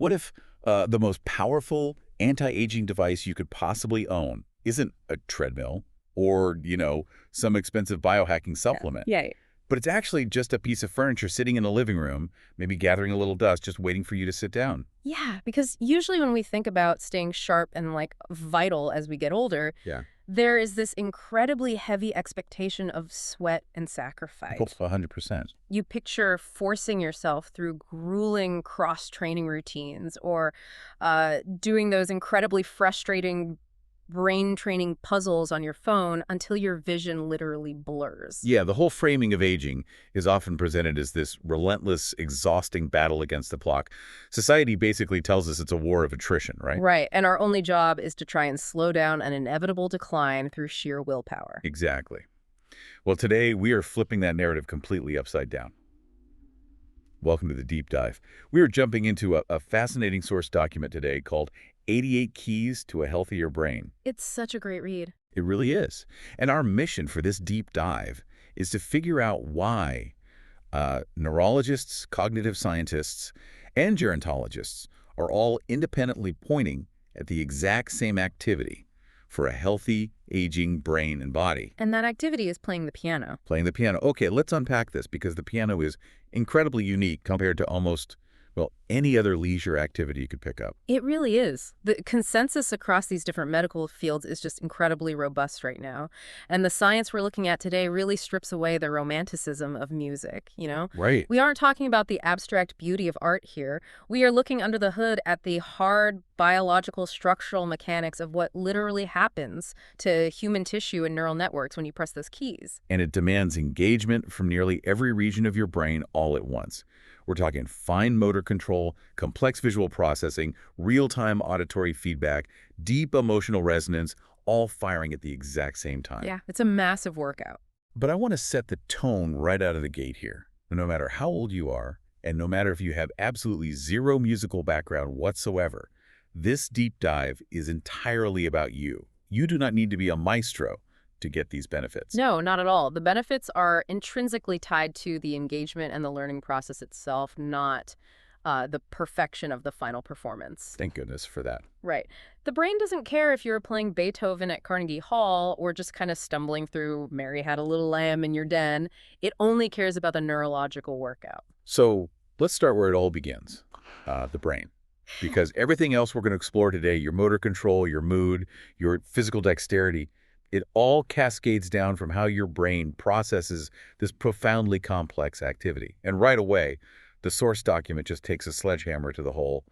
What if the most powerful anti-aging device you could possibly own isn't a treadmill or, some expensive biohacking supplement, Yeah. but it's actually just a piece of furniture sitting in a living room, maybe gathering a little dust, just waiting for you to sit down? Yeah, because usually when we think about staying sharp and vital as we get older, Yeah. there is this incredibly heavy expectation of sweat and Oh, sacrifice. 100%. You picture forcing yourself through grueling cross-training routines or doing those incredibly frustrating brain training puzzles on your phone until your vision literally blurs. Yeah, the whole framing of aging is often presented as this relentless, exhausting battle against the clock. Society basically tells us it's a war of attrition, right? Right, and our only job is to try and slow down an inevitable decline through sheer willpower. Exactly. Well, today we are flipping that narrative completely upside down. Welcome to the deep dive. We are jumping into a fascinating source document today called 88 Keys to a Healthier Brain. It's such a great read. It really is. And our mission for this deep dive is to figure out why neurologists, cognitive scientists, and gerontologists are all independently pointing at the exact same activity for a healthy, aging brain and body. And that activity is playing the piano. Playing the piano. Okay, let's unpack this because the piano is incredibly unique compared to almost, any other leisure activity you could pick up. It really is. The consensus across these different medical fields is just incredibly robust right now. And the science we're looking at today really strips away the romanticism of music. Right. We aren't talking about the abstract beauty of art here. We are looking under the hood at the hard biological structural mechanics of what literally happens to human tissue and neural networks when you press those keys. And it demands engagement from nearly every region of your brain all at once. We're talking fine motor control, complex visual processing, real-time auditory feedback, deep emotional resonance, all firing at the exact same time. Yeah, it's a massive workout. But I want to set the tone right out of the gate here. No matter how old you are, and no matter if you have absolutely zero musical background whatsoever, this deep dive is entirely about you. You do not need to be a maestro to get these benefits. No, not at all. The benefits are intrinsically tied to the engagement and the learning process itself, not the perfection of the final performance. Thank goodness for that. Right. The brain doesn't care if you're playing Beethoven at Carnegie Hall or just kind of stumbling through Mary Had a Little Lamb in your den. It only cares about the neurological workout. So let's start where it all begins, the brain. Because everything else we're going to explore today, your motor control, your mood, your physical dexterity, it all cascades down from how your brain processes this profoundly complex activity. And right away, the source document just takes a sledgehammer to the whole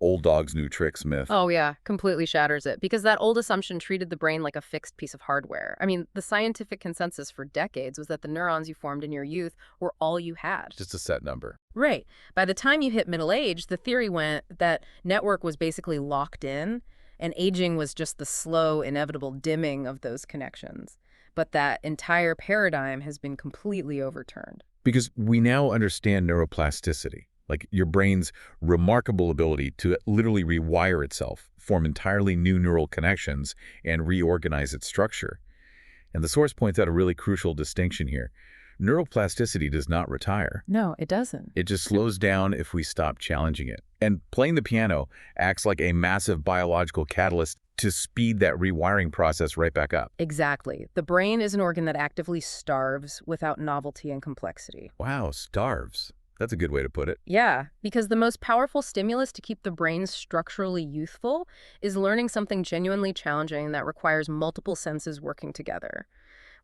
old dog's new tricks myth. Oh, yeah, completely shatters it. Because that old assumption treated the brain like a fixed piece of hardware. I mean, the scientific consensus for decades was that the neurons you formed in your youth were all you had. Just a set number. Right. By the time you hit middle age, the theory went that network was basically locked in, and aging was just the slow, inevitable dimming of those connections. But that entire paradigm has been completely overturned. Because we now understand neuroplasticity, like your brain's remarkable ability to literally rewire itself, form entirely new neural connections, and reorganize its structure. And the source points out a really crucial distinction here. Neuroplasticity does not retire. No, it doesn't. It just slows down if we stop challenging it. And playing the piano acts like a massive biological catalyst to speed that rewiring process right back up. Exactly. The brain is an organ that actively starves without novelty and complexity. Wow, starves. That's a good way to put it. Yeah, because the most powerful stimulus to keep the brain structurally youthful is learning something genuinely challenging that requires multiple senses working together.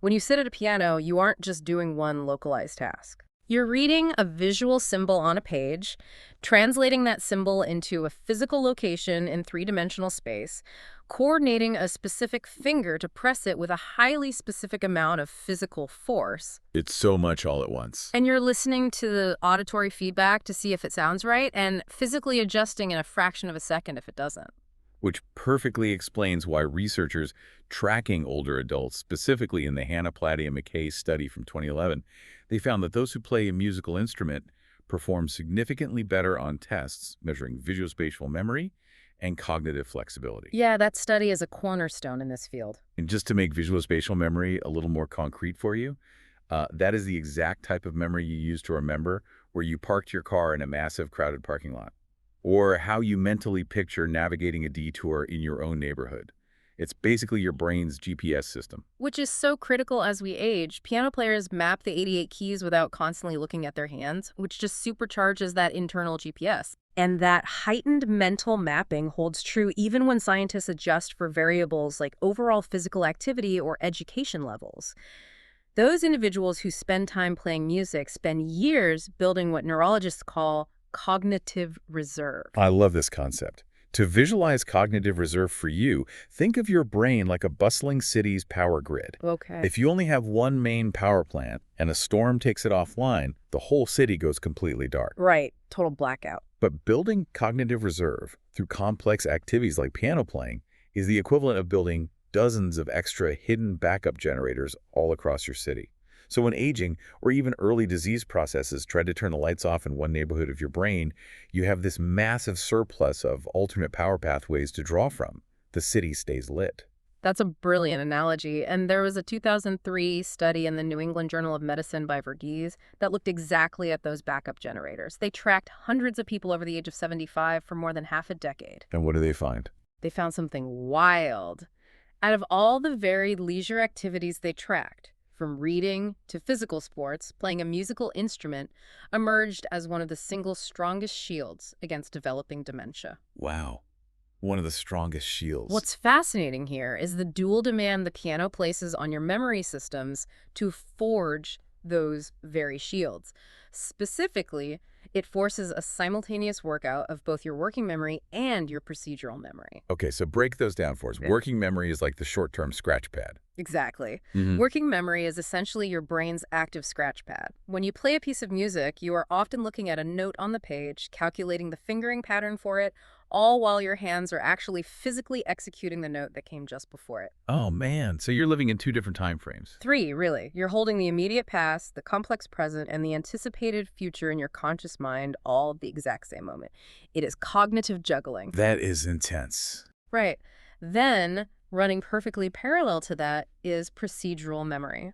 When you sit at a piano, you aren't just doing one localized task. You're reading a visual symbol on a page, translating that symbol into a physical location in three-dimensional space, coordinating a specific finger to press it with a highly specific amount of physical force. It's so much all at once. And you're listening to the auditory feedback to see if it sounds right and physically adjusting in a fraction of a second if it doesn't. Which perfectly explains why researchers tracking older adults, specifically in the Hannah Platy and McKay study from 2011, they found that those who play a musical instrument perform significantly better on tests measuring visuospatial memory and cognitive flexibility. Yeah, that study is a cornerstone in this field. And just to make visuospatial memory a little more concrete for you, that is the exact type of memory you use to remember where you parked your car in a massive crowded parking lot, or how you mentally picture navigating a detour in your own neighborhood. It's basically your brain's GPS system. Which is so critical as we age. Piano players map the 88 keys without constantly looking at their hands, which just supercharges that internal GPS. And that heightened mental mapping holds true even when scientists adjust for variables like overall physical activity or education levels. Those individuals who spend time playing music spend years building what neurologists call cognitive reserve. I love this concept. To visualize cognitive reserve for you, think of your brain like a bustling city's power grid. Okay. If you only have one main power plant and a storm takes it offline, the whole city goes completely dark. Right. Total blackout. But building cognitive reserve through complex activities like piano playing is the equivalent of building dozens of extra hidden backup generators all across your city. So when aging or even early disease processes try to turn the lights off in one neighborhood of your brain, you have this massive surplus of alternate power pathways to draw from. The city stays lit. That's a brilliant analogy. And there was a 2003 study in the New England Journal of Medicine by Verghese that looked exactly at those backup generators. They tracked hundreds of people over the age of 75 for more than half a decade. And what do they find? They found something wild. Out of all the varied leisure activities they tracked, from reading to physical sports, playing a musical instrument emerged as one of the single strongest shields against developing dementia. Wow. One of the strongest shields. What's fascinating here is the dual demand the piano places on your memory systems to forge those very shields. Specifically, it forces a simultaneous workout of both your working memory and your procedural memory. Okay, so break those down for us. Okay. Working memory is like the short-term scratch pad. Exactly. Mhm. Working memory is essentially your brain's active scratch pad. When you play a piece of music, you are often looking at a note on the page, calculating the fingering pattern for it, all while your hands are actually physically executing the note that came just before it. Oh, man. So you're living in two different time frames. 3, really. You're holding the immediate past, the complex present, and the anticipated future in your conscious mind all at the exact same moment. It is cognitive juggling. That is intense. Right. Then, running perfectly parallel to that is procedural memory.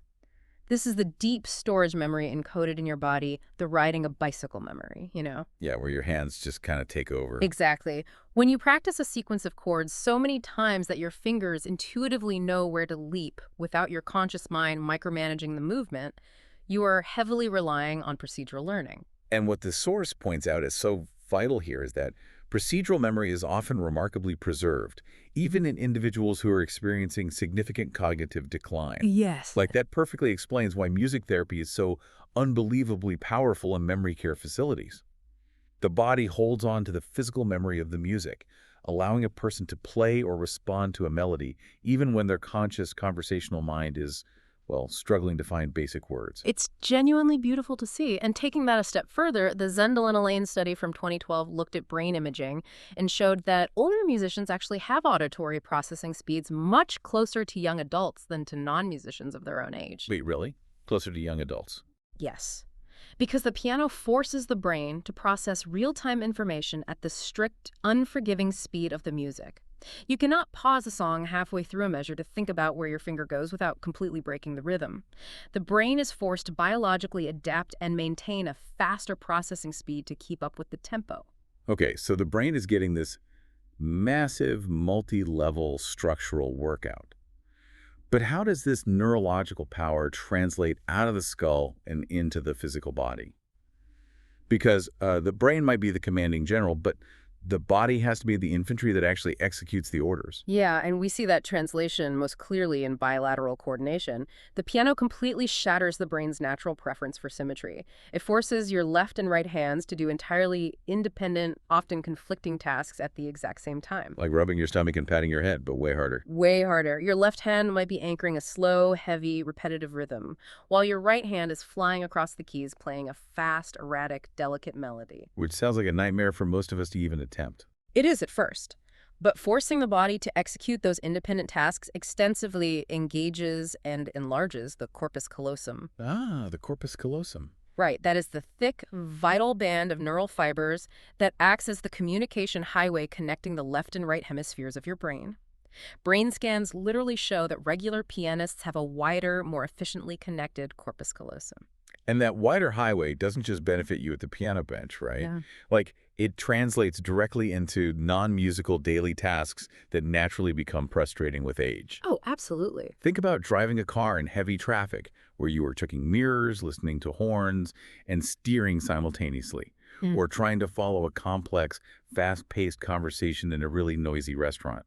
This is the deep storage memory encoded in your body, the riding a bicycle memory, you know? Yeah, where your hands just kind of take over. Exactly. When you practice a sequence of chords so many times that your fingers intuitively know where to leap without your conscious mind micromanaging the movement, you are heavily relying on procedural learning. And what the source points out is so vital here is that procedural memory is often remarkably preserved, even in individuals who are experiencing significant cognitive decline. Yes. Like, that perfectly explains why music therapy is so unbelievably powerful in memory care facilities. The body holds on to the physical memory of the music, allowing a person to play or respond to a melody, even when their conscious conversational mind is, well, struggling to find basic words. It's genuinely beautiful to see. And taking that a step further, the Zendel and Elaine study from 2012 looked at brain imaging and showed that older musicians actually have auditory processing speeds much closer to young adults than to non-musicians of their own age. Wait, really? Closer to young adults? Yes. Because the piano forces the brain to process real-time information at the strict, unforgiving speed of the music. You cannot pause a song halfway through a measure to think about where your finger goes without completely breaking the rhythm. The brain is forced to biologically adapt and maintain a faster processing speed to keep up with the tempo. Okay, so the brain is getting this massive, multi-level structural workout. But how does this neurological power translate out of the skull and into the physical body? Because the brain might be the commanding general, but the body has to be the infantry that actually executes the orders. Yeah, and we see that translation most clearly in bilateral coordination. The piano completely shatters the brain's natural preference for symmetry. It forces your left and right hands to do entirely independent, often conflicting tasks at the exact same time. Like rubbing your stomach and patting your head, but way harder. Way harder. Your left hand might be anchoring a slow, heavy, repetitive rhythm, while your right hand is flying across the keys, playing a fast, erratic, delicate melody. Which sounds like a nightmare for most of us to even attempt. It is at first. But forcing the body to execute those independent tasks extensively engages and enlarges the corpus callosum. Ah, the corpus callosum. Right, that is the thick, vital band of neural fibers that acts as the communication highway connecting the left and right hemispheres of your brain. Brain scans literally show that regular pianists have a wider, more efficiently connected corpus callosum. And that wider highway doesn't just benefit you at the piano bench, right? Yeah. Like, it translates directly into non-musical daily tasks that naturally become frustrating with age. Oh, absolutely. Think about driving a car in heavy traffic, where you are checking mirrors, listening to horns, and steering simultaneously, Mm. or trying to follow a complex, fast-paced conversation in a really noisy restaurant.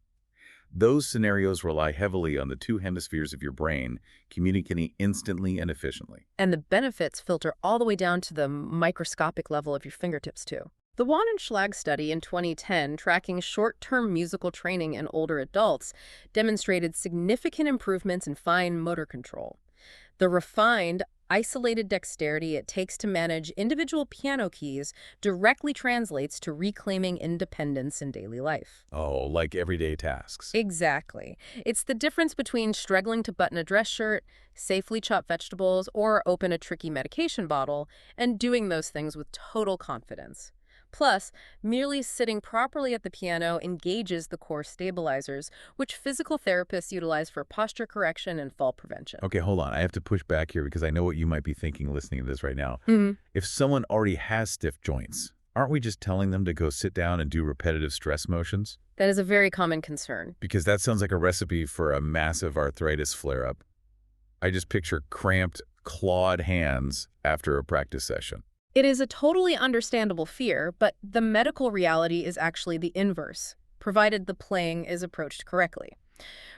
Those scenarios rely heavily on the two hemispheres of your brain communicating instantly and efficiently. And the benefits filter all the way down to the microscopic level of your fingertips, too. The Wan and Schlag study in 2010, tracking short-term musical training in older adults, demonstrated significant improvements in fine motor control. The refined, isolated dexterity it takes to manage individual piano keys directly translates to reclaiming independence in daily life. Oh, like everyday tasks. Exactly. It's the difference between struggling to button a dress shirt, safely chop vegetables, or open a tricky medication bottle, and doing those things with total confidence. Plus, merely sitting properly at the piano engages the core stabilizers, which physical therapists utilize for posture correction and fall prevention. Okay, hold on. I have to push back here because I know what you might be thinking listening to this right now. Mhm. If someone already has stiff joints, aren't we just telling them to go sit down and do repetitive stress motions? That is a very common concern. Because that sounds like a recipe for a massive arthritis flare-up. I just picture cramped, clawed hands after a practice session. It is a totally understandable fear, but the medical reality is actually the inverse, provided the playing is approached correctly.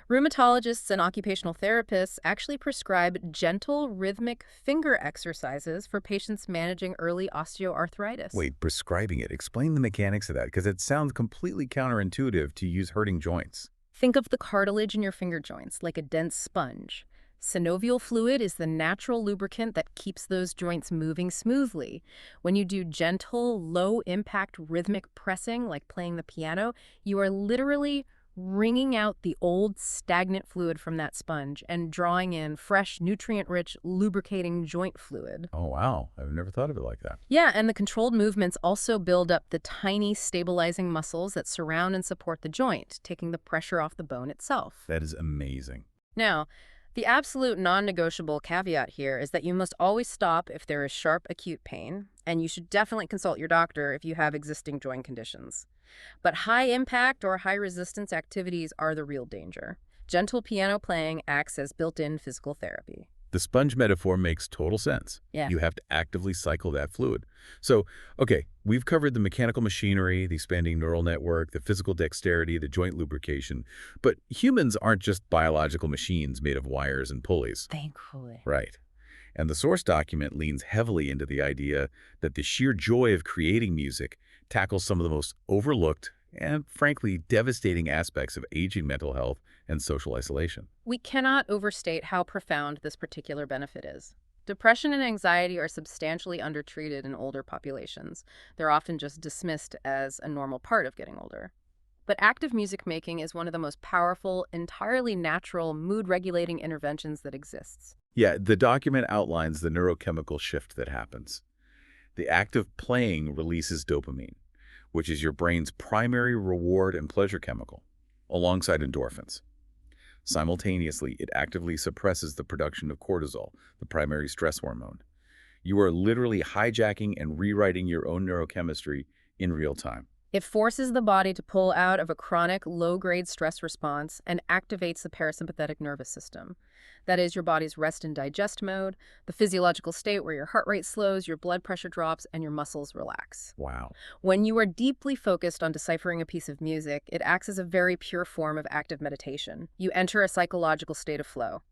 Rheumatologists and occupational therapists actually prescribe gentle, rhythmic finger exercises for patients managing early osteoarthritis. Wait, prescribing it. Explain the mechanics of that, because it sounds completely counterintuitive to use hurting joints. Think of the cartilage in your finger joints like a dense sponge. Synovial fluid is the natural lubricant that keeps those joints moving smoothly. When you do gentle, low-impact rhythmic pressing, like playing the piano, you are literally wringing out the old stagnant fluid from that sponge and drawing in fresh, nutrient-rich, lubricating joint fluid. Oh, wow. I've never thought of it like that. Yeah, and the controlled movements also build up the tiny stabilizing muscles that surround and support the joint, taking the pressure off the bone itself. That is amazing. Now, the absolute non-negotiable caveat here is that you must always stop if there is sharp acute pain, and you should definitely consult your doctor if you have existing joint conditions. But high-impact or high-resistance activities are the real danger. Gentle piano playing acts as built-in physical therapy. The sponge metaphor makes total sense. Yeah. You have to actively cycle that fluid. So, okay, we've covered the mechanical machinery, the expanding neural network, the physical dexterity, the joint lubrication. But humans aren't just biological machines made of wires and pulleys. Thankfully. Right. And the source document leans heavily into the idea that the sheer joy of creating music tackles some of the most overlooked and, frankly, devastating aspects of aging mental health and social isolation. We cannot overstate how profound this particular benefit is. Depression and anxiety are substantially undertreated in older populations. They're often just dismissed as a normal part of getting older. But active music making is one of the most powerful, entirely natural, mood-regulating interventions that exists. Yeah, the document outlines the neurochemical shift that happens. The act of playing releases dopamine, which is your brain's primary reward and pleasure chemical, alongside endorphins. Simultaneously, it actively suppresses the production of cortisol, the primary stress hormone. You are literally hijacking and rewriting your own neurochemistry in real time. It forces the body to pull out of a chronic, low-grade stress response and activates the parasympathetic nervous system. That is your body's rest and digest mode, the physiological state where your heart rate slows, your blood pressure drops, and your muscles relax. Wow. When you are deeply focused on deciphering a piece of music, it acts as a very pure form of active meditation. You enter a psychological state of flow.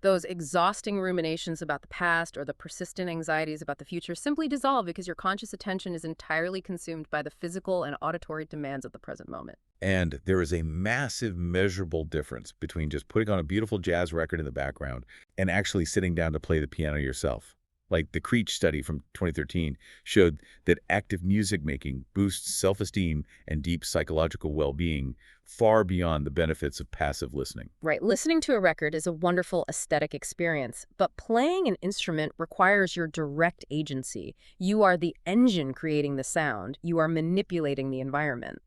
Those exhausting ruminations about the past or the persistent anxieties about the future simply dissolve because your conscious attention is entirely consumed by the physical and auditory demands of the present moment. And there is a massive measurable difference between just putting on a beautiful jazz record in the background and actually sitting down to play the piano yourself. Like the Creech study from 2013 showed that active music making boosts self-esteem and deep psychological well-being far beyond the benefits of passive listening. Right, listening to a record is a wonderful aesthetic experience, but playing an instrument requires your direct agency. You are the engine creating the sound. You are manipulating the environment.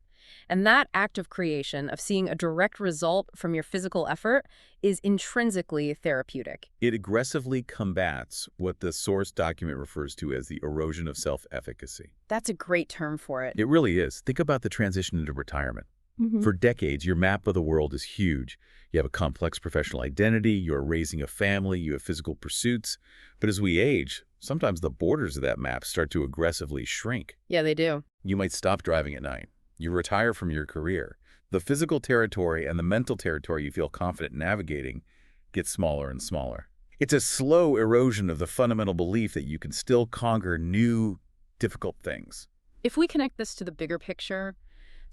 And that act of creation, of seeing a direct result from your physical effort, is intrinsically therapeutic. It aggressively combats what the source document refers to as the erosion of self-efficacy. That's a great term for it. It really is. Think about the transition into retirement. Hmm. For decades, your map of the world is huge. You have a complex professional identity, you're raising a family, you have physical pursuits. But as we age, sometimes the borders of that map start to aggressively shrink. Yeah, they do. You might stop driving at night. You retire from your career. The physical territory and the mental territory you feel confident navigating gets smaller and smaller. It's a slow erosion of the fundamental belief that you can still conquer new, difficult things. If we connect this to the bigger picture,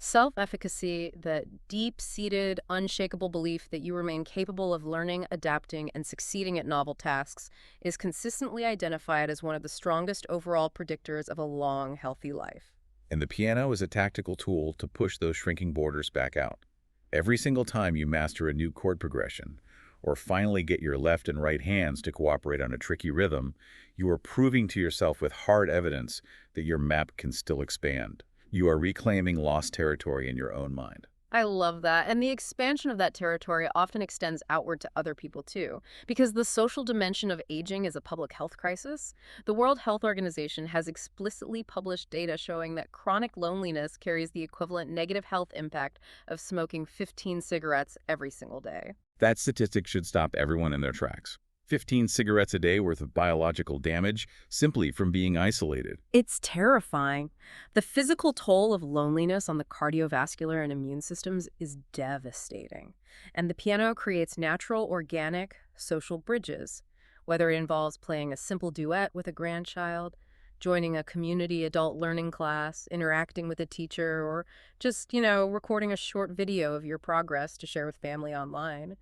self-efficacy, the deep-seated, unshakable belief that you remain capable of learning, adapting, and succeeding at novel tasks, is consistently identified as one of the strongest overall predictors of a long, healthy life. And the piano is a tactical tool to push those shrinking borders back out. Every single time you master a new chord progression, or finally get your left and right hands to cooperate on a tricky rhythm, you are proving to yourself with hard evidence that your map can still expand. You are reclaiming lost territory in your own mind. I love that. And the expansion of that territory often extends outward to other people too. Because the social dimension of aging is a public health crisis, the World Health Organization has explicitly published data showing that chronic loneliness carries the equivalent negative health impact of smoking 15 cigarettes every single day. That statistic should stop everyone in their tracks. 15 cigarettes a day worth of biological damage simply from being isolated. It's terrifying. The physical toll of loneliness on the cardiovascular and immune systems is devastating. And the piano creates natural, organic, social bridges, whether it involves playing a simple duet with a grandchild, joining a community adult learning class, interacting with a teacher, or just, recording a short video of your progress to share with family online.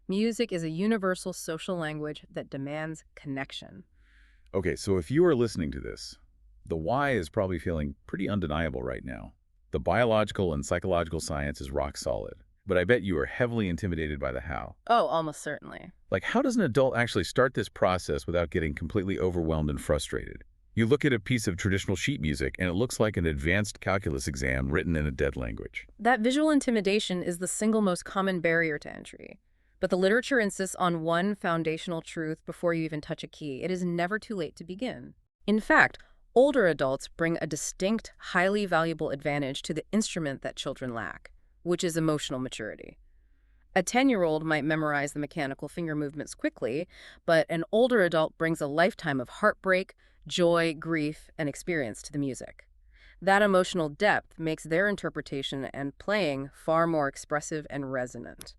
Music is a universal social language that demands connection. Okay, so if you are listening to this, the why is probably feeling pretty undeniable right now. The biological and psychological science is rock solid, but I bet you are heavily intimidated by the how. Oh, almost certainly. Like, how does an adult actually start this process without getting completely overwhelmed and frustrated? You look at a piece of traditional sheet music and it looks like an advanced calculus exam written in a dead language. That visual intimidation is the single most common barrier to entry. But the literature insists on one foundational truth before you even touch a key. It is never too late to begin. In fact, older adults bring a distinct, highly valuable advantage to the instrument that children lack, which is emotional maturity. A 10-year-old might memorize the mechanical finger movements quickly, but an older adult brings a lifetime of heartbreak, joy, grief, and experience to the music. That emotional depth makes their interpretation and playing far more expressive and resonant.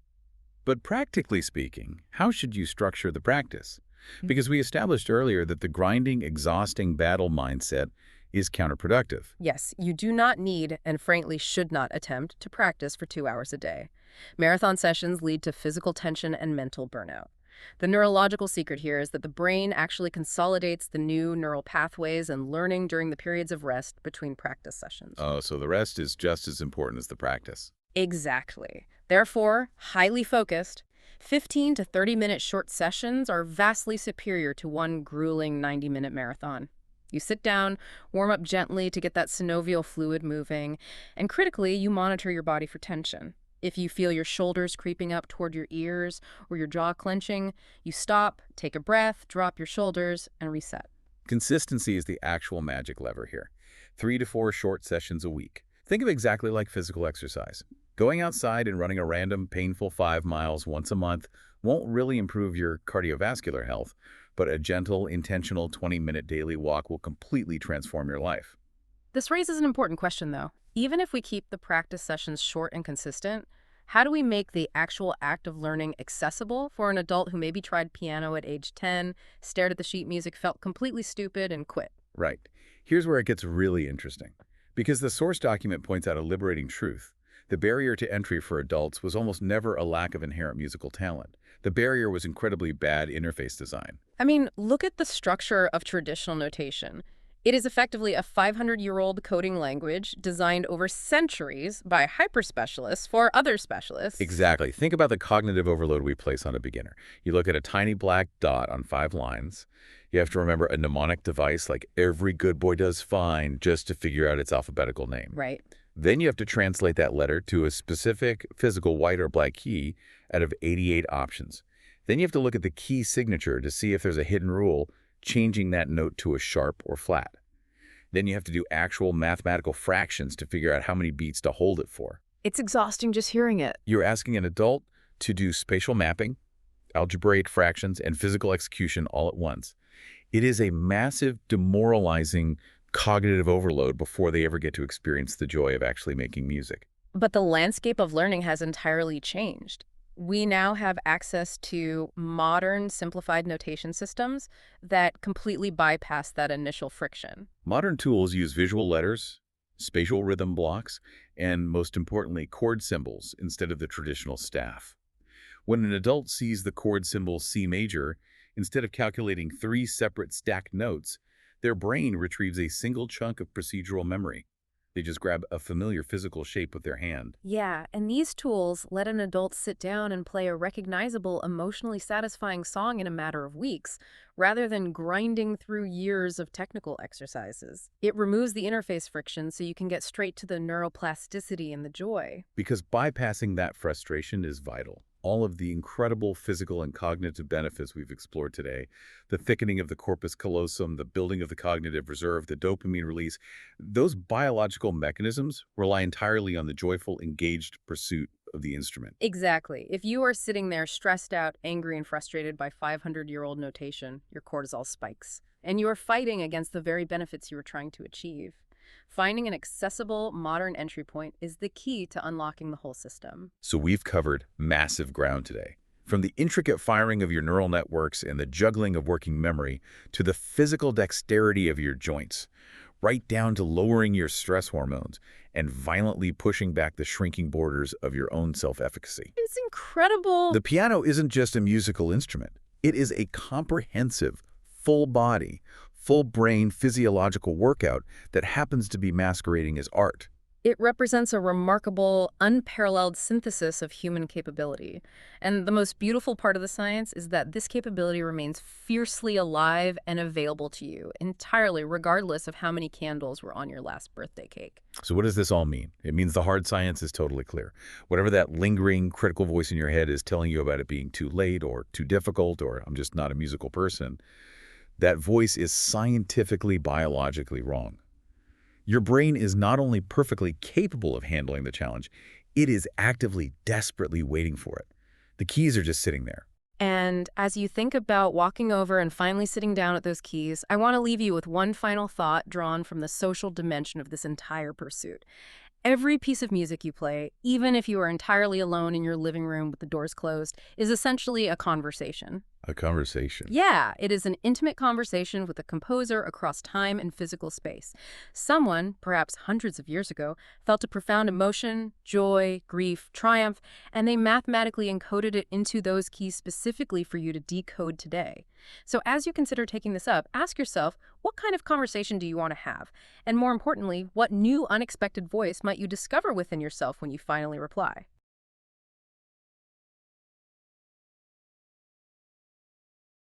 But practically speaking, how should you structure the practice? Because we established earlier that the grinding, exhausting battle mindset is counterproductive. Yes, you do not need, and frankly should not attempt, to practice for 2 hours a day. Marathon sessions lead to physical tension and mental burnout. The neurological secret here is that the brain actually consolidates the new neural pathways and learning during the periods of rest between practice sessions. Oh, so the rest is just as important as the practice. Exactly. Therefore, highly focused, 15 to 30-minute short sessions are vastly superior to one grueling 90-minute marathon. You sit down, warm up gently to get that synovial fluid moving, and critically, you monitor your body for tension. If you feel your shoulders creeping up toward your ears or your jaw clenching, you stop, take a breath, drop your shoulders, and reset. Consistency is the actual magic lever here. 3 to 4 short sessions a week. Think of it exactly like physical exercise. Going outside and running a random, painful 5 miles once a month won't really improve your cardiovascular health, but a gentle, intentional 20-minute daily walk will completely transform your life. This raises an important question, though. Even if we keep the practice sessions short and consistent, how do we make the actual act of learning accessible for an adult who maybe tried piano at age 10, stared at the sheet music, felt completely stupid, and quit? Right. Here's where it gets really interesting. Because the source document points out a liberating truth. The barrier to entry for adults was almost never a lack of inherent musical talent. The barrier was incredibly bad interface design. I mean, look at the structure of traditional notation. It is effectively a 500-year-old coding language designed over centuries by hyper-specialists for other specialists. Exactly. Think about the cognitive overload we place on a beginner. You look at a tiny black dot on 5 lines. You have to remember a mnemonic device like every good boy does fine just to figure out its alphabetical name. Right. Then you have to translate that letter to a specific physical white or black key out of 88 options. Then you have to look at the key signature to see if there's a hidden rule changing that note to a sharp or flat. Then you have to do actual mathematical fractions to figure out how many beats to hold it for. It's exhausting just hearing it. You're asking an adult to do spatial mapping, algebraic fractions, and physical execution all at once. It is a massive, demoralizing cognitive overload before they ever get to experience the joy of actually making music. But the landscape of learning has entirely changed. We now have access to modern, simplified notation systems that completely bypass that initial friction. Modern tools use visual letters, spatial rhythm blocks, and most importantly, chord symbols instead of the traditional staff. When an adult sees the chord symbol C major, instead of calculating 3 separate stacked notes, their brain retrieves a single chunk of procedural memory. They just grab a familiar physical shape with their hand. Yeah, and these tools let an adult sit down and play a recognizable, emotionally satisfying song in a matter of weeks, rather than grinding through years of technical exercises. It removes the interface friction so you can get straight to the neuroplasticity and the joy. Because bypassing that frustration is vital. All of the incredible physical and cognitive benefits we've explored today, the thickening of the corpus callosum, the building of the cognitive reserve, the dopamine release, those biological mechanisms rely entirely on the joyful, engaged pursuit of the instrument. Exactly. If you are sitting there stressed out, angry, and frustrated by 500-year-old notation, your cortisol spikes, and you are fighting against the very benefits you were trying to achieve. Finding an accessible, modern entry point is the key to unlocking the whole system. So we've covered massive ground today. From the intricate firing of your neural networks and the juggling of working memory to the physical dexterity of your joints, right down to lowering your stress hormones and violently pushing back the shrinking borders of your own self-efficacy. It's incredible. The piano isn't just a musical instrument. It is a comprehensive, full-body, full-brain physiological workout that happens to be masquerading as art. It represents a remarkable, unparalleled synthesis of human capability. And the most beautiful part of the science is that this capability remains fiercely alive and available to you, entirely regardless of how many candles were on your last birthday cake. So what does this all mean? It means the hard science is totally clear. Whatever that lingering, critical voice in your head is telling you about it being too late or too difficult or I'm just not a musical person, that voice is scientifically, biologically wrong. Your brain is not only perfectly capable of handling the challenge, it is actively, desperately waiting for it. The keys are just sitting there. And as you think about walking over and finally sitting down at those keys, I want to leave you with one final thought drawn from the social dimension of this entire pursuit. Every piece of music you play, even if you are entirely alone in your living room with the doors closed, is essentially a conversation. A conversation. Yeah, it is an intimate conversation with a composer across time and physical space. Someone, perhaps hundreds of years ago, felt a profound emotion, joy, grief, triumph, and they mathematically encoded it into those keys specifically for you to decode today. So as you consider taking this up, ask yourself, what kind of conversation do you want to have? And more importantly, what new unexpected voice might you discover within yourself when you finally reply?